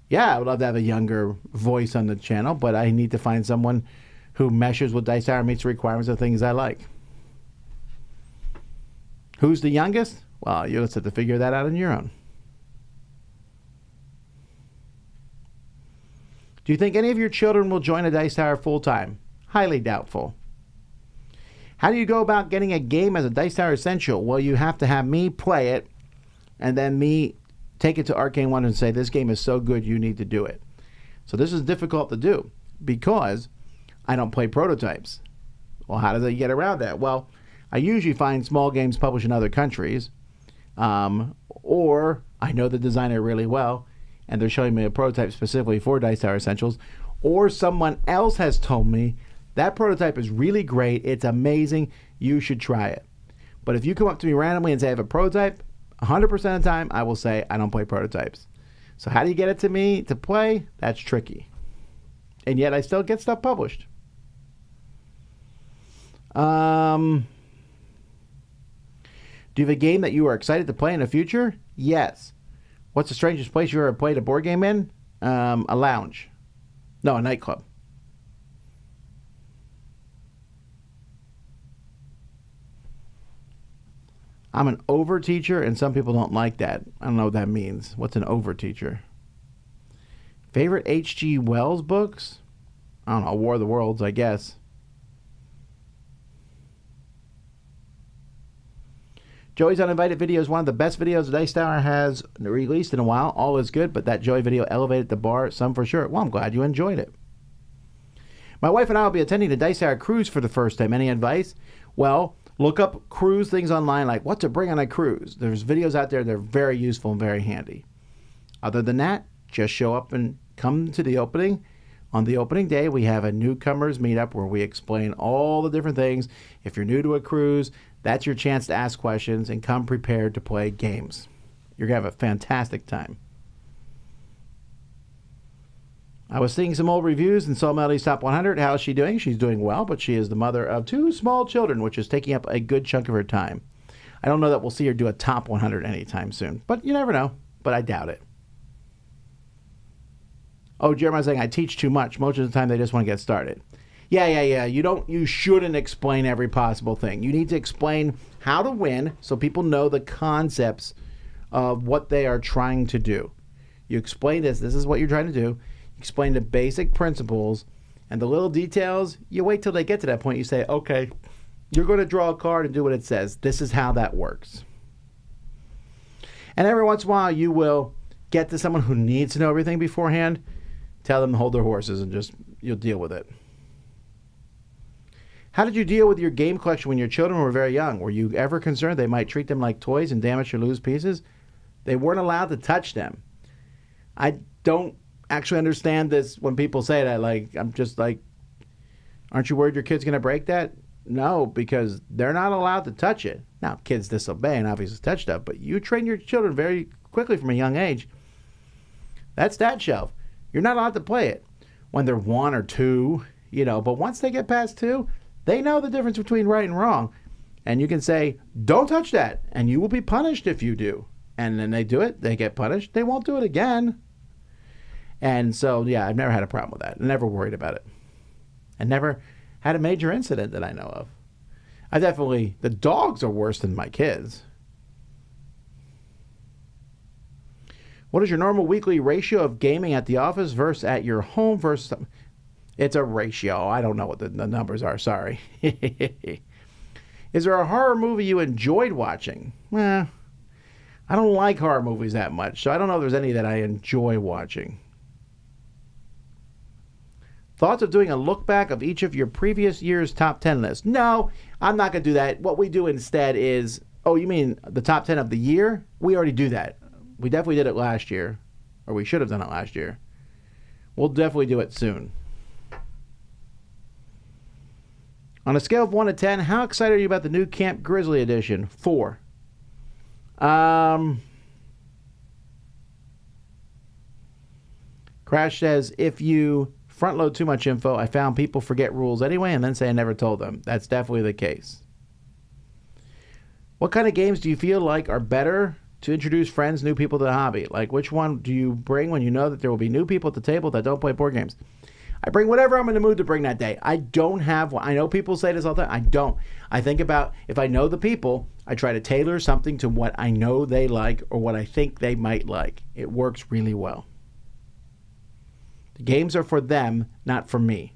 yeah, I would love to have a younger voice on the channel, but I need to find someone who meshes with Dice Tower, meets the requirements of things I like. Who's the youngest? Well, you'll just have to figure that out on your own. Do you think any of your children will join a Dice Tower full time? Highly doubtful. How do you go about getting a game as a Dice Tower Essential? Well, you have to have me play it, and then me take it to Arcane One and say, this game is so good, you need to do it. So this is difficult to do because I don't play prototypes. Well, how do they get around that? Well, I usually find small games published in other countries, or I know the designer really well, and they're showing me a prototype specifically for Dice Tower Essentials, or someone else has told me that prototype is really great, it's amazing, you should try it. But if you come up to me randomly and say I have a prototype, 100% of the time I will say I don't play prototypes. So how do you get it to me to play? That's tricky. And yet I still get stuff published. Do you have a game that you are excited to play in the future? Yes. What's the strangest place you ever played a board game in? A lounge. No, a nightclub. I'm an over teacher, and some people don't like that. I don't know what that means. What's an over teacher? Favorite H.G. Wells books? I don't know, War of the Worlds, I guess. Joey's Uninvited video is one of the best videos the Dice Tower has released in a while. All is good, but that Joey video elevated the bar some for sure. Well, I'm glad you enjoyed it. My wife and I will be attending the Dice Tower cruise for the first time. Any advice? Well, look up cruise things online, like what to bring on a cruise. There's videos out there that are very useful and very handy. Other than that, just show up and come to the opening. On the opening day, we have a newcomers meetup where we explain all the different things. If you're new to a cruise, that's your chance to ask questions and come prepared to play games. You're going to have a fantastic time. I was seeing some old reviews and saw Melody's Top 100. How is she doing? She's doing well, but she is the mother of 2 small children, which is taking up a good chunk of her time. I don't know that we'll see her do a Top 100 anytime soon, but you never know. But I doubt it. Oh, Jeremiah's saying I teach too much. Most of the time they just want to get started. Yeah. You shouldn't explain every possible thing. You need to explain how to win so people know the concepts of what they are trying to do. You explain this is what you're trying to do. Explain the basic principles, and the little details, you wait till they get to that point. You say, okay, you're going to draw a card and do what it says. This is how that works. And every once in a while, you will get to someone who needs to know everything beforehand. Tell them to hold their horses and you'll deal with it. How did you deal with your game collection when your children were very young? Were you ever concerned they might treat them like toys and damage or lose pieces? They weren't allowed to touch them. I don't actually understand this when people say that. Like, I'm just like, aren't you worried your kid's going to break that? No, because they're not allowed to touch it. Now, kids disobey and obviously touch stuff, but you train your children very quickly from a young age. That's that shelf. You're not allowed to play it when they're 1 or 2, but once they get past 2, they know the difference between right and wrong. And you can say, don't touch that, and you will be punished if you do. And then they do it, they get punished, they won't do it again. And so, yeah, I've never had a problem with that. Never worried about it. I never had a major incident that I know of. The dogs are worse than my kids. What is your normal weekly ratio of gaming at the office versus at your home versus... It's a ratio. I don't know what the numbers are. Sorry. Is there a horror movie you enjoyed watching? I don't like horror movies that much, so I don't know if there's any that I enjoy watching. Thoughts of doing a look back of each of your previous year's top 10 list? No, I'm not going to do that. What we do instead is... Oh, you mean the top 10 of the year? We already do that. We definitely did it last year. Or we should have done it last year. We'll definitely do it soon. On a scale of 1 to 10, how excited are you about the new Camp Grizzly edition? 4. Crash says, if you front load too much info, I found people forget rules anyway and then say I never told them. That's definitely the case. What kind of games do you feel like are better to introduce friends, new people to the hobby? Like, which one do you bring when you know that there will be new people at the table that don't play board games? I bring whatever I'm in the mood to bring that day. I don't have one. I know people say this all the time. I don't. I think about, if I know the people, I try to tailor something to what I know they like or what I think they might like. It works really well. The games are for them, not for me.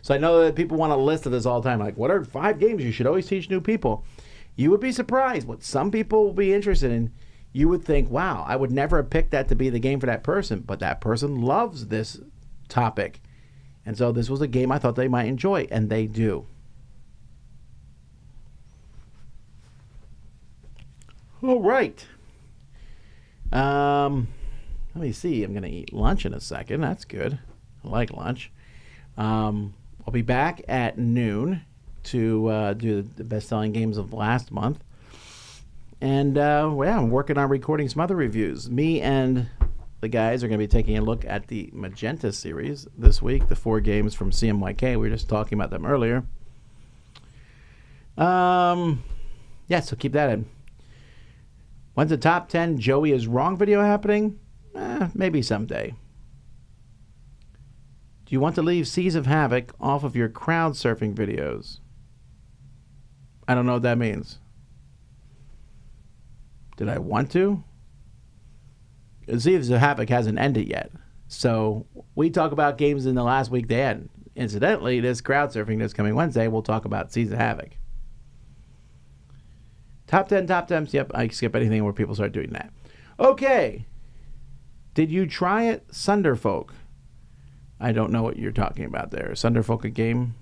So I know that people want a list of this all the time. Like, what are 5 games you should always teach new people? You would be surprised what some people will be interested in. You would think, wow, I would never have picked that to be the game for that person. But that person loves this topic. And so this was a game I thought they might enjoy. And they do. All right. Let me see. I'm going to eat lunch in a second. That's good. I like lunch. I'll be back at noon to do the best-selling games of last month. And, I'm working on recording some other reviews. Me and the guys are going to be taking a look at the Magenta series this week, the 4 games from CMYK. We were just talking about them earlier. So keep that in. When's the top 10 Joey is Wrong video happening? Maybe someday. Do you want to leave Seas of Havoc off of your crowd surfing videos? I don't know what that means. Did I want to? Seas of Havoc hasn't ended yet. So we talk about games in the last week they end. Incidentally, this crowd surfing this coming Wednesday, we'll talk about Seas of Havoc. Top 10. Yep, I skip anything where people start doing that. Okay. Did you try it, Sunderfolk? I don't know what you're talking about there. Sunderfolk, a game?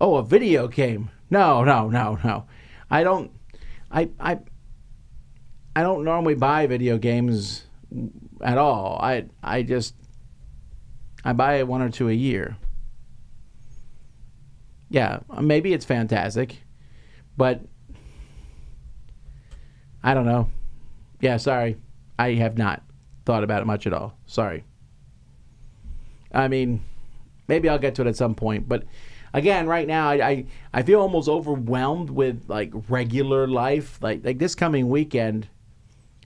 Oh, a video game. No. I don't normally buy video games at all. I buy 1 or 2 a year. Yeah, maybe it's fantastic, but I don't know. Yeah, sorry. I have not thought about it much at all. Sorry. I mean, maybe I'll get to it at some point. But again, right now, I feel almost overwhelmed with like regular life. Like this coming weekend,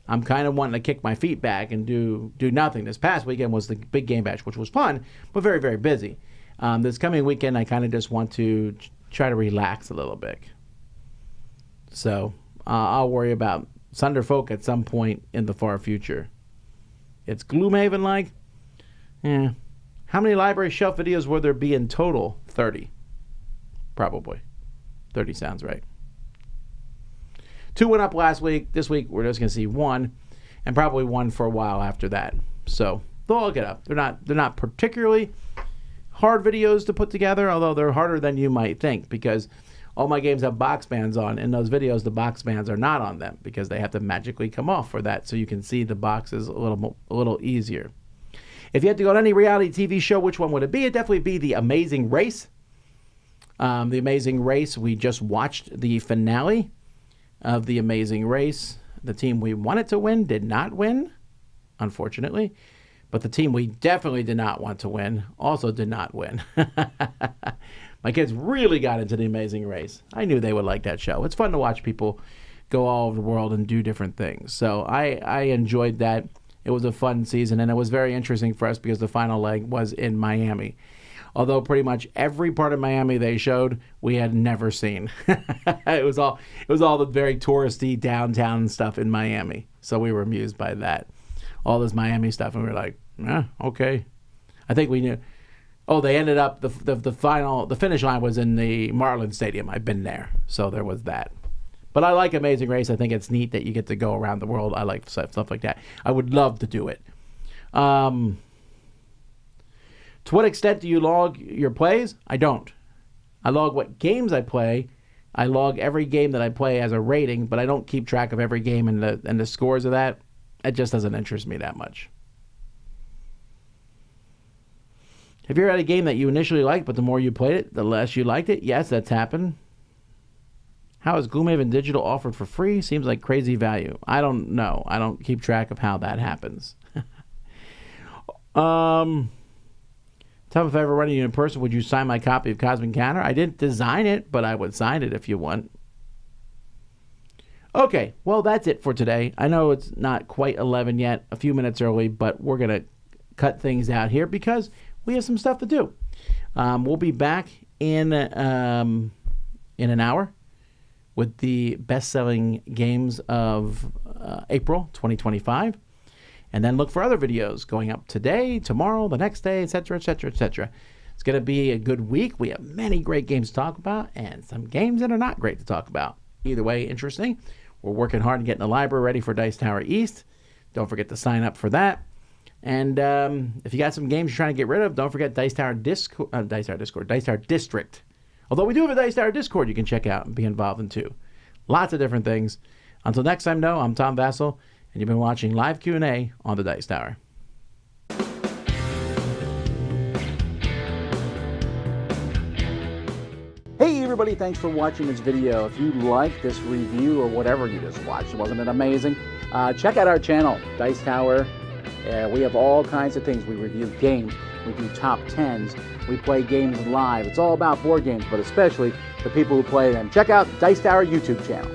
I'm kind of wanting to kick my feet back and do nothing. This past weekend was the big game bash, which was fun, but very, very busy. This coming weekend, I kind of just want to try to relax a little bit. So I'll worry about Thunderfolk at some point in the far future. It's Gloomhaven-like? Yeah. How many library shelf videos will there be in total? 30. Probably. 30 sounds right. 2 went up last week. This week, we're just going to see 1, and probably 1 for a while after that. So they'll all get up. They're not particularly hard videos to put together, although they're harder than you might think, because all my games have box bands on. In those videos, the box bands are not on them because they have to magically come off for that, so you can see the boxes a little easier. If you had to go to any reality TV show, which one would it be? It'd definitely be The Amazing Race. The Amazing Race, we just watched the finale of The Amazing Race. The team we wanted to win did not win, unfortunately. But the team we definitely did not want to win also did not win. My kids really got into The Amazing Race. I knew they would like that show. It's fun to watch people go all over the world and do different things. So I enjoyed that. It was a fun season, and it was very interesting for us because the final leg was in Miami. Although pretty much every part of Miami they showed, we had never seen. It was all the very touristy downtown stuff in Miami. So we were amused by that. All this Miami stuff, and we were like, okay. I think we knew. Oh, they ended up, the finish line was in the Marlins Stadium. I've been there. So there was that. But I like Amazing Race. I think it's neat that you get to go around the world. I like stuff like that. I would love to do it. To what extent do you log your plays? I don't. I log what games I play. I log every game that I play as a rating, but I don't keep track of every game and the scores of that. It just doesn't interest me that much. Have you ever had a game that you initially liked, but the more you played it, the less you liked it? Yes, that's happened. How is Gloomhaven Digital offered for free? Seems like crazy value. I don't know. I don't keep track of how that happens. Tom, if I ever run you in person, would you sign my copy of Cosmic Counter? I didn't design it, but I would sign it if you want. Okay, well, that's it for today. I know it's not quite 11 yet, a few minutes early, but we're going to cut things out here because we have some stuff to do. We'll be back in an hour with the best-selling games of April 2025. And then look for other videos going up today, tomorrow, the next day, etc., etc., etc. It's going to be a good week. We have many great games to talk about and some games that are not great to talk about. Either way, interesting. We're working hard on getting the library ready for Dice Tower East. Don't forget to sign up for that. And if you got some games you're trying to get rid of, don't forget Dice Tower District. Although we do have a Dice Tower Discord you can check out and be involved in too. Lots of different things. Until next time, I'm Tom Vasel, and you've been watching Live Q&A on the Dice Tower. Hey everybody, thanks for watching this video. If you like this review or whatever you just watched, wasn't it amazing? Check out our channel, Dice Tower. We have all kinds of things. We review games, we do top 10s, we play games live. It's all about board games, but especially the people who play them. Check out Dice Tower YouTube channel.